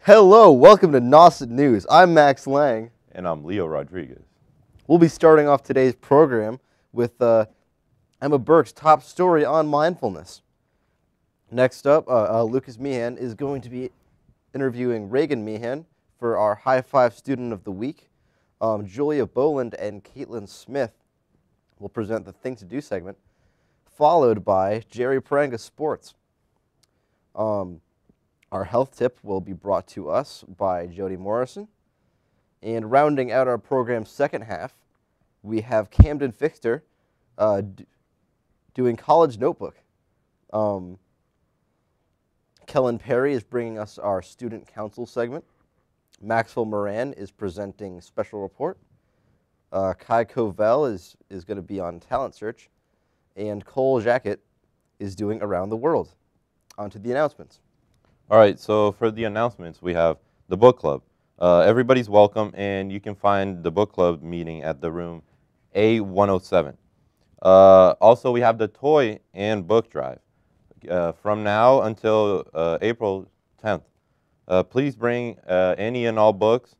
Hello, welcome to Nauset News. I'm Max Lang. And I'm Leo Rodriguez. We'll be starting off today's program with Emma Burke's top story on mindfulness. Next up, Lucas Meehan is going to be interviewing Reagan Meehan for our High Five Student of the Week. Julia Boland and Caitlin Smith will present the Thing to Do segment, followed by Jerry Paranga Sports. Our health tip will be brought to us by Jody Morrison. And rounding out our program's second half, we have Camden Fixter doing College Notebook. Kellen Perry is bringing us our Student Council segment. Maxwell Moran is presenting Special Report. Kai Covell is going to be on Talent Search. And Cole Jackett is doing Around the World. On to the announcements. All right, so for the announcements, we have the book club. Everybody's welcome, and you can find the book club meeting at the room A107. Also, we have the toy and book drive from now until April 10th. Please bring any and all books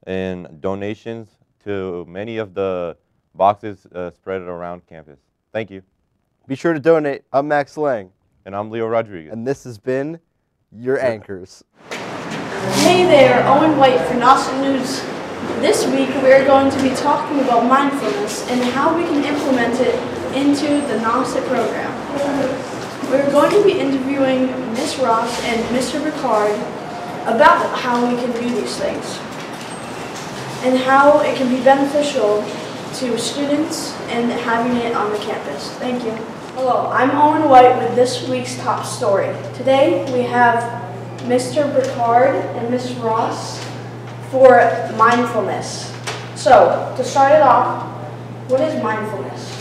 and donations to many of the boxes spread around campus. Thank you. Be sure to donate. I'm Max Lang. And I'm Leo Rodriguez. And this has been your anchors. Hey there, Owen White for Nauset News. This week we are going to be talking about mindfulness and how we can implement it into the Nauset program. We're going to be interviewing Ms. Ross and Mr. Ricard about how we can do these things and how it can be beneficial to students and having it on the campus. Thank you. Hello, I'm Owen White with this week's top story. Today we have Mr. Ricard and Ms. Ross for mindfulness. So, to start it off, what is mindfulness?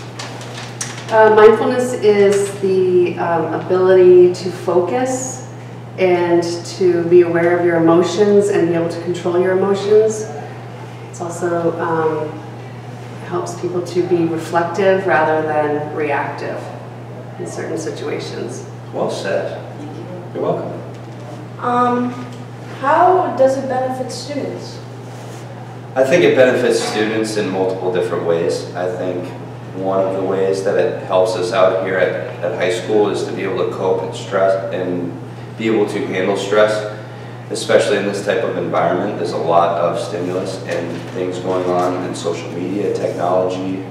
Mindfulness is the ability to focus and to be aware of your emotions and be able to control your emotions. It's also helps people to be reflective rather than reactive in certain situations. Well said. You're welcome. How does it benefit students? I think it benefits students in multiple different ways. I think one of the ways that it helps us out here at high school is to be able to cope with stress and be able to handle stress, especially in this type of environment. There's a lot of stimulus and things going on in social media, technology.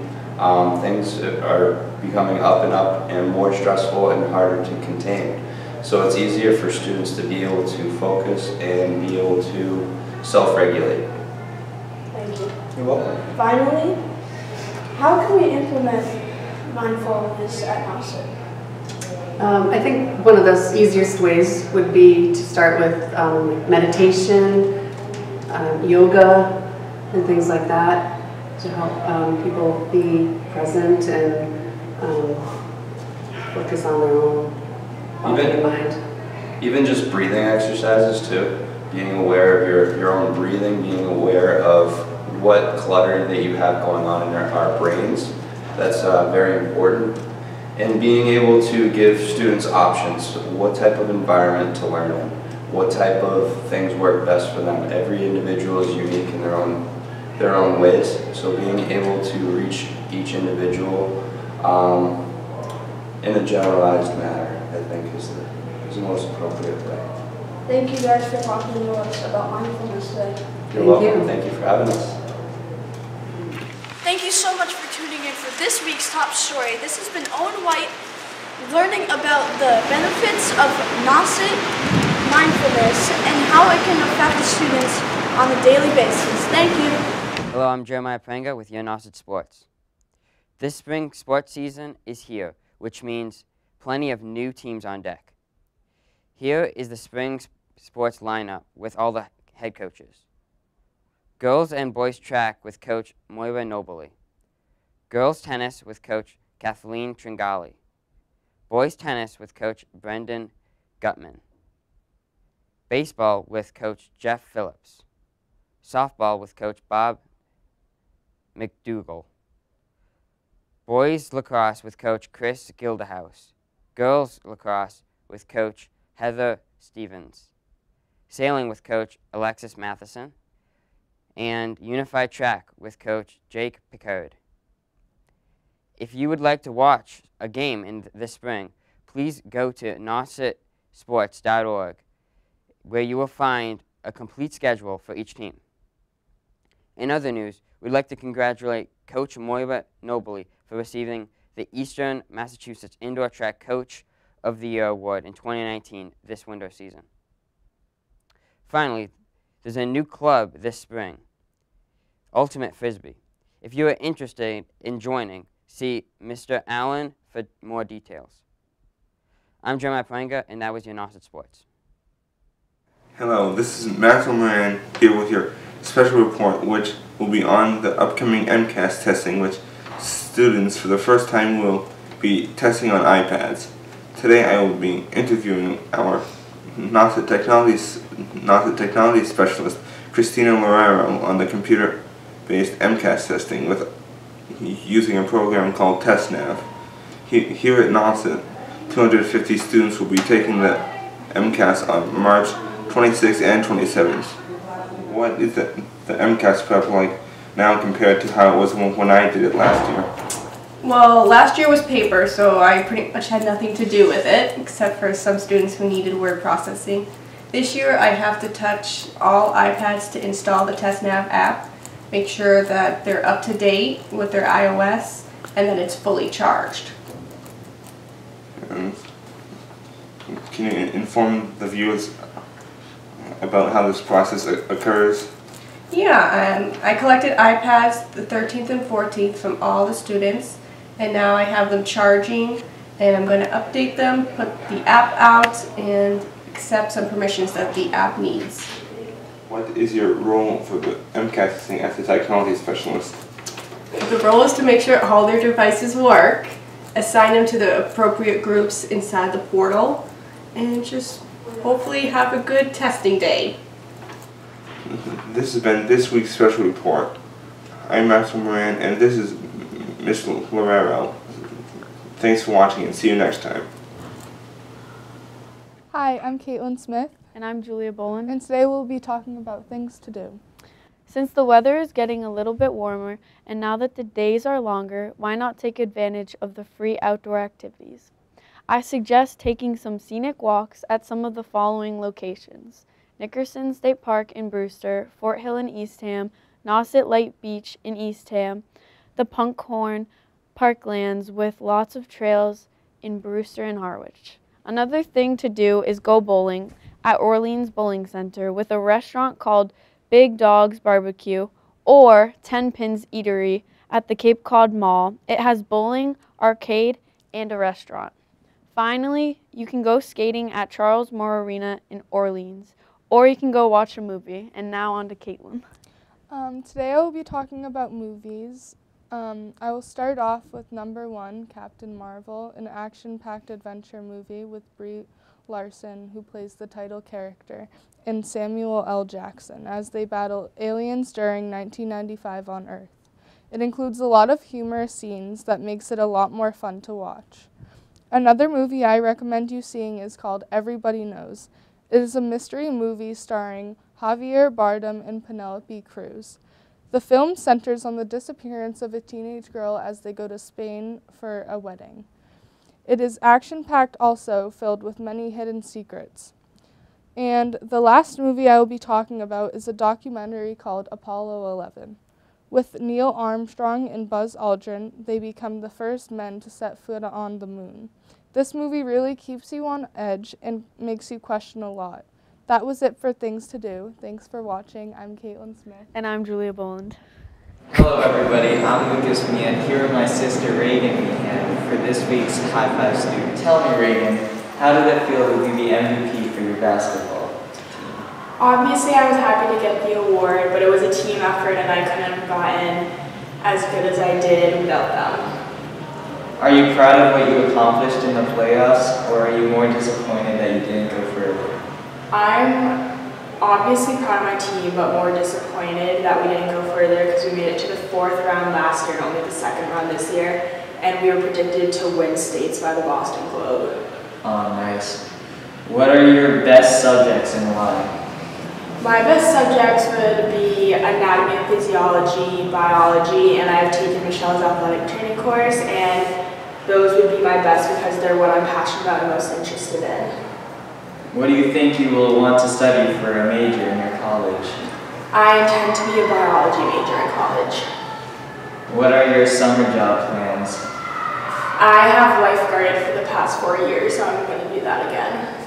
Things are becoming up and more stressful and harder to contain. So it's easier for students to be able to focus and be able to self-regulate. Thank you. You're welcome. Finally, how can we implement mindfulness at Nauset? I think one of the easiest ways would be to start with meditation, yoga, and things like that to help people be present and focus on their own mind. Even just breathing exercises too. Being aware of your own breathing, being aware of what clutter that you have going on in our brains. That's very important. And being able to give students options, what type of environment to learn in, what type of things work best for them. Every individual is unique in their own ways, so being able to reach each individual in a generalized manner, I think, is the most appropriate way. Thank you guys for talking to us about mindfulness today. You're welcome. Thank you for having us. Thank you so much for tuning in for this week's top story. This has been Owen White learning about the benefits of Nauset mindfulness and how it can affect the students on a daily basis. Thank you. Hello, I'm Jeremiah Prenga with your Nauset Sports. This spring sports season is here, which means plenty of new teams on deck. Here is the spring sports lineup with all the head coaches. Girls and boys track with Coach Moira Nobili. Girls tennis with Coach Kathleen Tringali. Boys tennis with Coach Brendan Gutman. Baseball with Coach Jeff Phillips. Softball with Coach Bob McDougall. Boys lacrosse with Coach Chris Gildehouse. Girls lacrosse with Coach Heather Stevens. sailing with Coach Alexis Matheson, and unified track with Coach Jake Picard. If you would like to watch a game in this spring, please go to nausetsports.org, where you will find a complete schedule for each team. In other news, we'd like to congratulate Coach Moira Nobley for receiving the Eastern Massachusetts Indoor Track Coach of the Year Award in 2019 this winter season. Finally, there's a new club this spring, Ultimate Frisbee. If you are interested in joining, see Mr. Allen for more details. I'm Jeremiah Prenga, and that was your Nauset Sports. Hello, this is Maxwell Moran here with your special report, which will be on the upcoming MCAS testing, which students for the first time will be testing on iPads. Today I will be interviewing our Nauset Technology Specialist, Christina Lorero, on the computer-based MCAS testing with using a program called TestNav. Here at Nauset, 250 students will be taking the MCAS on March 26th and 27th. What is the MCAS prep like now compared to how it was when I did it last year? Well, last year was paper, so I pretty much had nothing to do with it, except for some students who needed word processing. This year I have to touch all iPads to install the TestNav app, make sure that they're up to date with their iOS, and that it's fully charged. And can you inform the viewers about how this process occurs? Yeah, I collected iPads the 13th and 14th from all the students, and now I have them charging, and I'm going to update them, put the app out, and accept some permissions that the app needs. What is your role for the MCAS testing as a technology specialist? The role is to make sure all their devices work, assign them to the appropriate groups inside the portal, and just hopefully have a good testing day. This has been this week's special report. I'm Maxwell Moran, and this is Ms. Lorero. Thanks for watching, and see you next time. Hi, I'm Caitlin Smith. And I'm Julia Boland. And today we'll be talking about things to do. Since the weather is getting a little bit warmer, and now that the days are longer, why not take advantage of the free outdoor activities? I suggest taking some scenic walks at some of the following locations: Nickerson State Park in Brewster, Fort Hill in Eastham, Nauset Light Beach in Eastham, the Punkhorn Parklands with lots of trails in Brewster and Harwich. Another thing to do is go bowling at Orleans Bowling Center with a restaurant called Big Dog's Barbecue, or 10 Pins Eatery at the Cape Cod Mall. It has bowling, arcade, and a restaurant. Finally, you can go skating at Charles Moore Arena in Orleans, or you can go watch a movie. And now on to Caitlin. Today I will be talking about movies. I will start off with number 1, Captain Marvel, an action-packed adventure movie with Brie Larson, who plays the title character, and Samuel L. Jackson as they battle aliens during 1995 on Earth. It includes a lot of humorous scenes that makes it a lot more fun to watch. Another movie I recommend you seeing is called Everybody Knows. It is a mystery movie starring Javier Bardem and Penelope Cruz. The film centers on the disappearance of a teenage girl as they go to Spain for a wedding. It is action-packed also, filled with many hidden secrets. And the last movie I will be talking about is a documentary called Apollo 11. With Neil Armstrong and Buzz Aldrin, they become the first men to set foot on the moon. This movie really keeps you on edge and makes you question a lot. That was it for Things to Do. Thanks for watching. I'm Caitlin Smith. And I'm Julia Boland. Hello everybody, I'm Lucas Meehan, here with my sister Reagan Meehan for this week's High Five Student. Tell me Reagan, how did it feel to be the MVP for your basketball team? Obviously I was happy to get the award, but it was a team effort and I couldn't have gotten as good as I did without them. Are you proud of what you accomplished in the playoffs, or are you more disappointed that you didn't go further? I'm obviously proud of my team, but more disappointed that we didn't go further because we made it to the 4th round last year and only the 2nd round this year, and we were predicted to win states by the Boston Globe. Oh, nice. What are your best subjects and why? My best subjects would be anatomy and physiology, biology, and I've taken Michelle's athletic training course, and those would be my best because they're what I'm passionate about and most interested in. What do you think you will want to study for a major in your college? I intend to be a biology major in college. What are your summer job plans? I have lifeguarded for the past 4 years, so I'm going to do that again.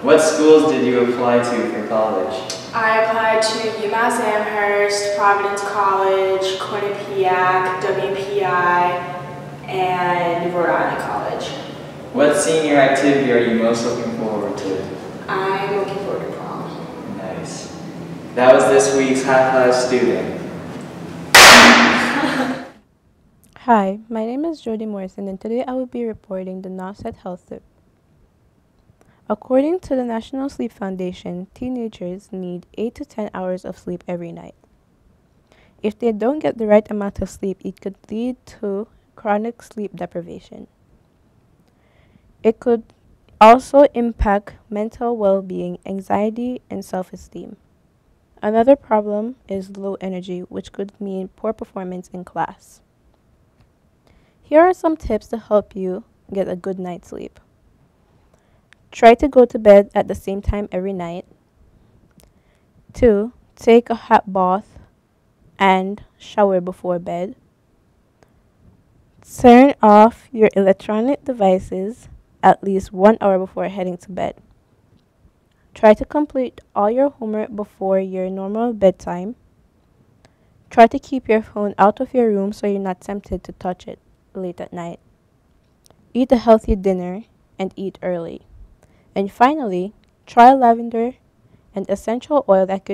What schools did you apply to for college? I applied to UMass Amherst, Providence College, Quinnipiac, WPI, and Rhode Island College. What senior activity are you most looking forward to? I'm looking forward to prom. Nice. That was this week's High Five student. Hi, my name is Jody Morrison, and today I will be reporting the Nauset Health Tip. According to the National Sleep Foundation, teenagers need 8 to 10 hours of sleep every night. If they don't get the right amount of sleep, it could lead to chronic sleep deprivation. It could also impact mental well-being, anxiety, and self-esteem. Another problem is low energy, which could mean poor performance in class. Here are some tips to help you get a good night's sleep. Try to go to bed at the same time every night. 2. Take a hot bath and shower before bed. Turn off your electronic devices at least 1 hour before heading to bed. Try to complete all your homework before your normal bedtime. Try to keep your phone out of your room so you're not tempted to touch it late at night. Eat a healthy dinner and eat early. And finally, try lavender and essential oil that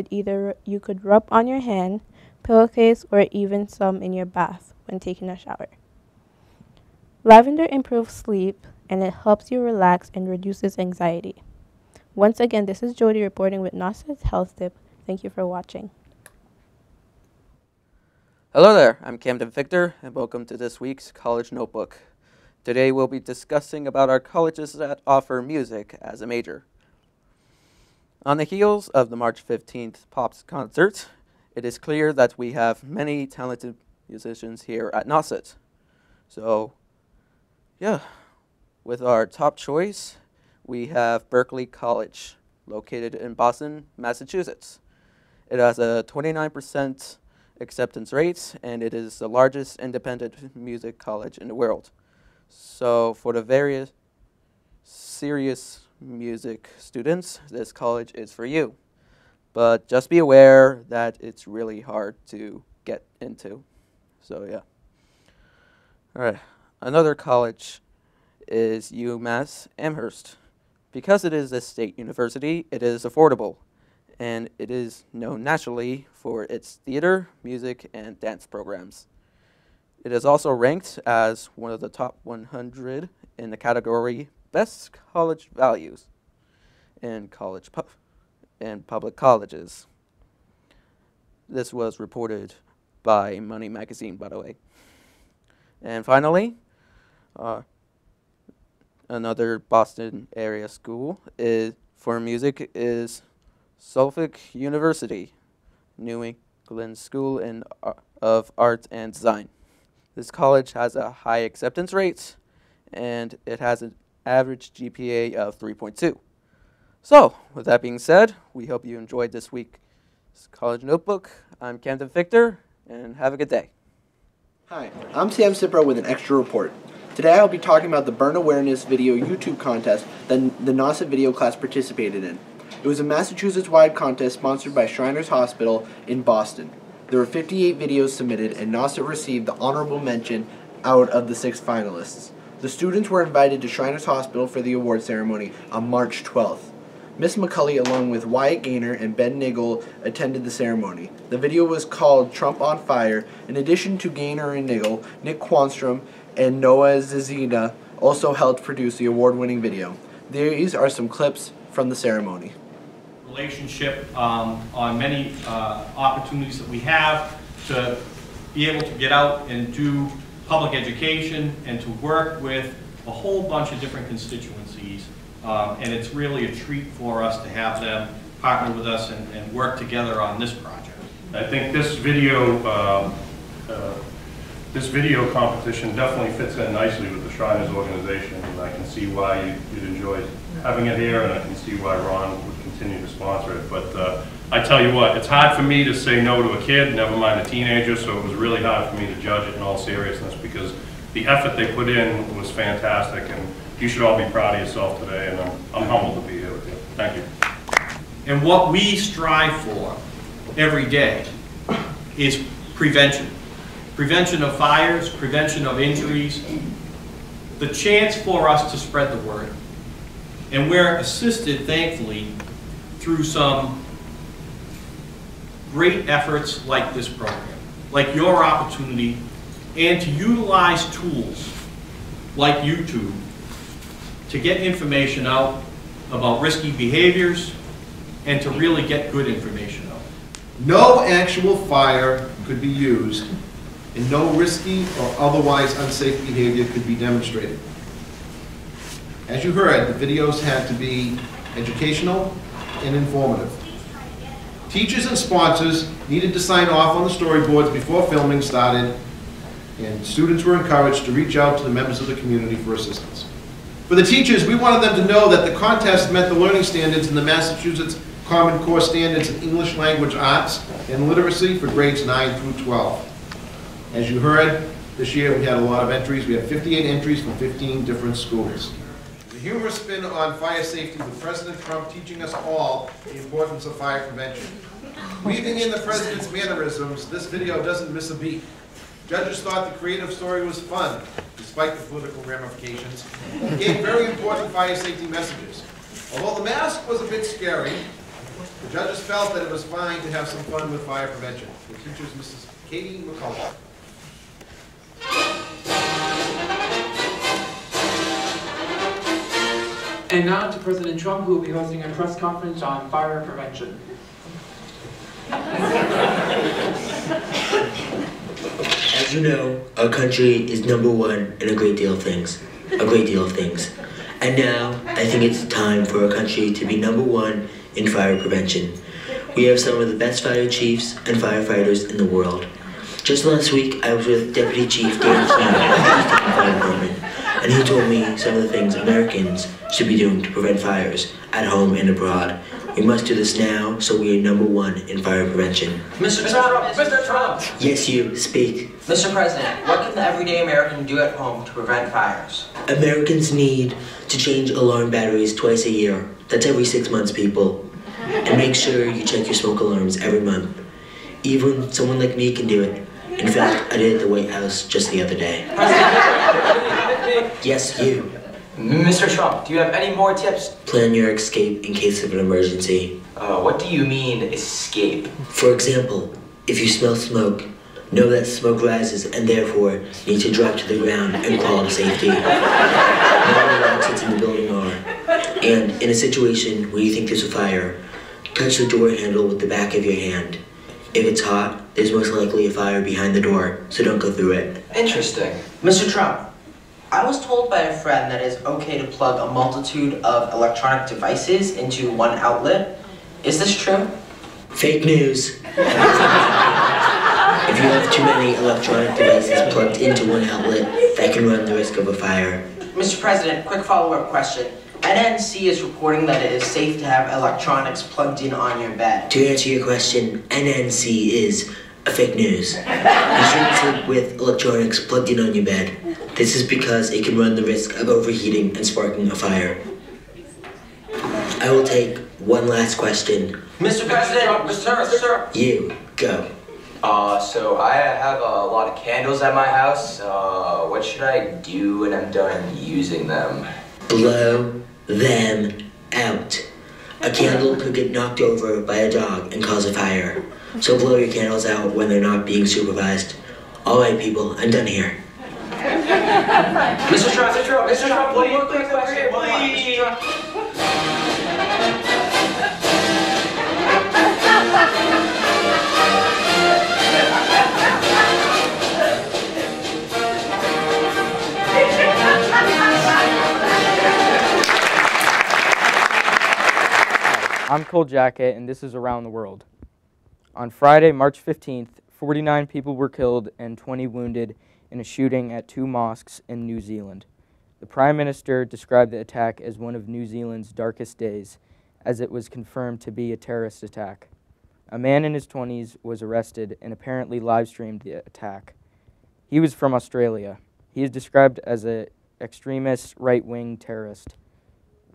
you could rub on your hand, pillowcase, or even some in your bath when taking a shower. Lavender improves sleep and it helps you relax and reduces anxiety. Once again, this is Jody reporting with Nauset Health Tip. Thank you for watching. Hello there, I'm Camden Victor, and welcome to this week's College Notebook. Today we'll be discussing about our colleges that offer music as a major. On the heels of the March 15th Pops concert, it is clear that we have many talented musicians here at Nauset. So, yeah, with our top choice, we have Berkeley College, located in Boston, Massachusetts. It has a 29% acceptance rate, and it is the largest independent music college in the world. So for the various serious music students, this college is for you. But just be aware that it's really hard to get into. So yeah. All right, another college is UMass Amherst. Because it is a state university, it is affordable, and it is known nationally for its theater, music, and dance programs. It is also ranked as one of the top 100 in the category Best College Values in public colleges. This was reported by Money Magazine, by the way. And finally, another Boston area school for music is Suffolk University, New England School of Art and Design. This college has a high acceptance rate, and it has an average GPA of 3.2. So, with that being said, we hope you enjoyed this week's College Notebook. I'm Camden Victor, and have a good day. Hi, I'm Sam Cipro with an extra report. Today I'll be talking about the Burn Awareness Video YouTube contest that the Nauset video class participated in. It was a Massachusetts-wide contest sponsored by Shriners Hospital in Boston. There were 58 videos submitted, and Nauset received the honorable mention out of the 6 finalists. The students were invited to Shriners Hospital for the award ceremony on March 12th. Miss McCulley, along with Wyatt Gaynor and Ben Niggle, attended the ceremony. The video was called Trump on Fire. In addition to Gaynor and Niggle, Nick Quanstrom and Noah Zazina also helped produce the award-winning video. These are some clips from the ceremony. Relationship on many opportunities that we have to be able to get out and do public education and to work with a whole bunch of different constituencies. And it's really a treat for us to have them partner with us and work together on this project. I think this video competition definitely fits in nicely with the Shriners organization, and I can see why you'd enjoy having it here, and I can see why Ron would continue to sponsor it. But I tell you what, it's hard for me to say no to a kid, never mind a teenager, so it was really hard for me to judge it in all seriousness, because the effort they put in was fantastic, and you should all be proud of yourself today, and I'm humbled to be here with you. Thank you. And what we strive for every day is prevention. Prevention of fires, prevention of injuries, the chance for us to spread the word. And we're assisted, thankfully, through some great efforts like this program, like your opportunity, and to utilize tools like YouTube to get information out about risky behaviors and to really get good information out. No actual fire could be used and no risky or otherwise unsafe behavior could be demonstrated. As you heard, the videos had to be educational and informative. Teachers and sponsors needed to sign off on the storyboards before filming started, and students were encouraged to reach out to the members of the community for assistance. For the teachers, we wanted them to know that the contest met the learning standards in the Massachusetts Common Core Standards in English Language Arts and Literacy for grades 9 through 12. As you heard, this year we had a lot of entries. We had 58 entries from 15 different schools. The humorous spin on fire safety with President Trump teaching us all the importance of fire prevention. Weaving in the president's mannerisms, this video doesn't miss a beat. Judges thought the creative story was fun, despite the political ramifications. It gave very important fire safety messages. Although the mask was a bit scary, the judges felt that it was fine to have some fun with fire prevention. The teacher's Mrs. Katie McCullough. And now to President Trump, who will be hosting a press conference on fire prevention. As you know, our country is #1 in a great deal of things. And now, I think it's time for our country to be #1 in fire prevention. We have some of the best fire chiefs and firefighters in the world. Just last week, I was with Deputy Chief Dan Keene of the Houston Fire Department, and he told me some of the things Americans should be doing to prevent fires at home and abroad. We must do this now, so we are #1 in fire prevention. Mr. Trump! Mr. Trump! Yes, you, speak. Mr. President, what can the everyday American do at home to prevent fires? Americans need to change alarm batteries twice a year. That's every 6 months, people. And make sure you check your smoke alarms every month. Even someone like me can do it. In fact, I did it at the White House just the other day. Yes, you. Mr. Trump, do you have any more tips? Plan your escape in case of an emergency. What do you mean, escape? For example, if you smell smoke, know that smoke rises and therefore need to drop to the ground and crawl to safety. Know where the exits in the building are. And in a situation where you think there's a fire, touch the door handle with the back of your hand. If it's hot, there's most likely a fire behind the door, so don't go through it. Interesting. Mr. Trump, I was told by a friend that it's okay to plug a multitude of electronic devices into one outlet. Is this true? Fake news. If you have too many electronic devices plugged into one outlet, that can run the risk of a fire. Mr. President, quick follow-up question. NNC is reporting that it is safe to have electronics plugged in on your bed. To answer your question, NNC is a fake news. You shouldn't sleep with electronics plugged in on your bed. This is because it can run the risk of overheating and sparking a fire. I will take one last question. Mr. President, sir. You, go. So I have a lot of candles at my house. What should I do when I'm done using them? Blow them out. A candle could get knocked over by a dog and cause a fire. So blow your candles out when they're not being supervised. All right, people, I'm done here. Mr. Trump, please, quick question, please. I'm Cole Jacket, and this is Around the World. On Friday, March 15th, 49 people were killed and 20 wounded in a shooting at 2 mosques in New Zealand. The Prime Minister described the attack as one of New Zealand's darkest days, as it was confirmed to be a terrorist attack. A man in his 20s was arrested and apparently live-streamed the attack. He was from Australia. He is described as an extremist right-wing terrorist.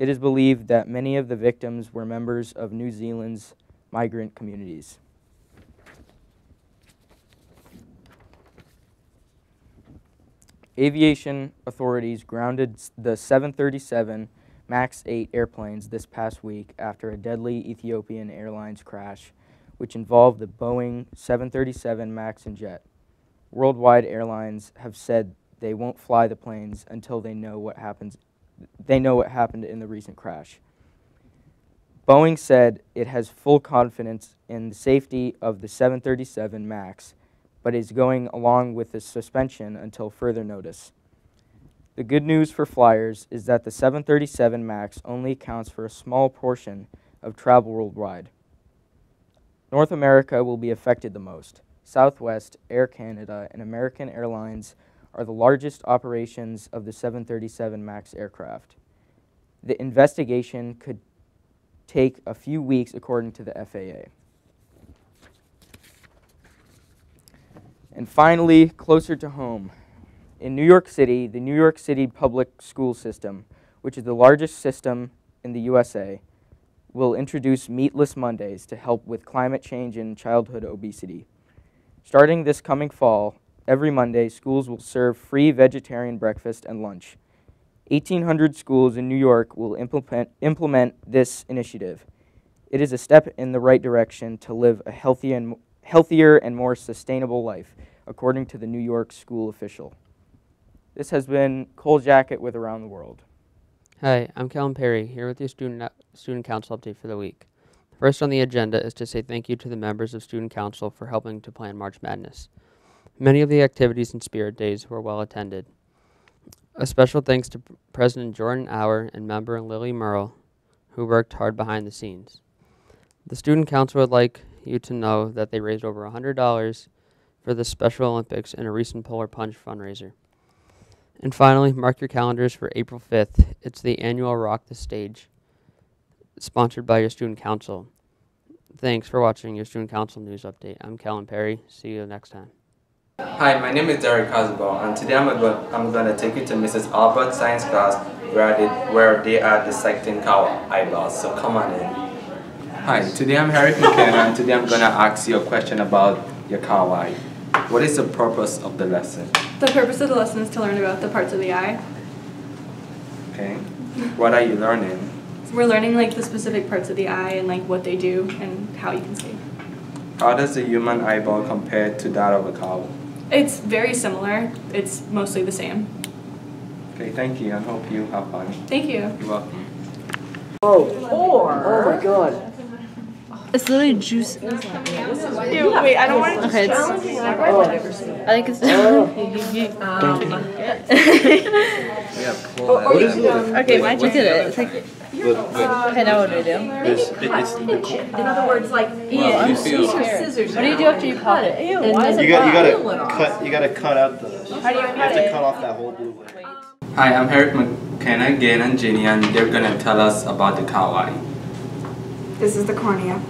It is believed that many of the victims were members of New Zealand's migrant communities. Aviation authorities grounded the 737 MAX 8 airplanes this past week after a deadly Ethiopian Airlines crash, which involved the Boeing 737 MAX and jet. Worldwide airlines have said they won't fly the planes until they know what happened in the recent crash. Boeing said it has full confidence in the safety of the 737 MAX, but is going along with the suspension until further notice. The good news for flyers is that the 737 MAX only accounts for a small portion of travel worldwide. North America will be affected the most. Southwest, Air Canada, and American Airlines are the largest operations of the 737 MAX aircraft. The investigation could take a few weeks according to the FAA. And finally, closer to home. In New York City, the New York City public school system, which is the largest system in the USA, will introduce Meatless Mondays to help with climate change and childhood obesity. Starting this coming fall, every Monday, schools will serve free vegetarian breakfast and lunch. 1,800 schools in New York will implement this initiative. It is a step in the right direction to live a healthier and more sustainable life, according to the New York school official. This has been Cole Jacket with Around the World. Hi, I'm Kellen Perry, here with your student council update for the week. First on the agenda is to say thank you to the members of Student Council for helping to plan March Madness. Many of the activities and spirit days were well attended. A special thanks to President Jordan Auer and member Lily Merle, who worked hard behind the scenes. The Student Council would like you to know that they raised over $100 for the Special Olympics and a recent Polar Punch fundraiser. And finally, mark your calendars for April 5th. It's the annual Rock the Stage, sponsored by your Student Council. Thanks for watching your Student Council News Update. I'm Kellen Perry. See you next time. Hi, my name is Derek Casabo, and today I'm going to take you to Mrs. Albert's science class where they are dissecting cow eyeballs. So come on in. Hi, today I'm Eric McKenna, and today I'm going to ask you a question about your cow eye. What is the purpose of the lesson? The purpose of the lesson is to learn about the parts of the eye. Okay. What are you learning? So we're learning like the specific parts of the eye and like what they do and how you can see. How does the human eyeball compare to that of a cow? It's very similar. It's mostly the same. Okay, thank you, and hope you have fun. Thank you. You're welcome. Oh my god. It's literally juicy. Ew, wait, I don't want to. Okay, I think it's. Okay, why did it? It's like. Okay, now what do we do? In other words, like scissors. What do you do after you pop it? Ew, why is it You gotta cut out the. How do you have to cut off that whole blue layer. Hi, I'm Eric McKenna, Gail, and Ginny, and they're going to tell us about the cow eye. This is the cornea,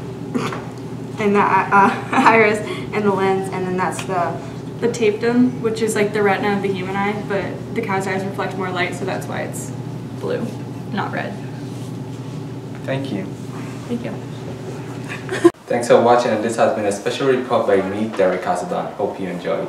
and the iris, and the lens, and then that's the tapetum, which is like the retina of the human eye, but the cow's eyes reflect more light, so that's why it's blue, not red. Thank you. Thank you. Thanks for watching, and this has been a special report by me, Derek Casadan. Hope you enjoyed.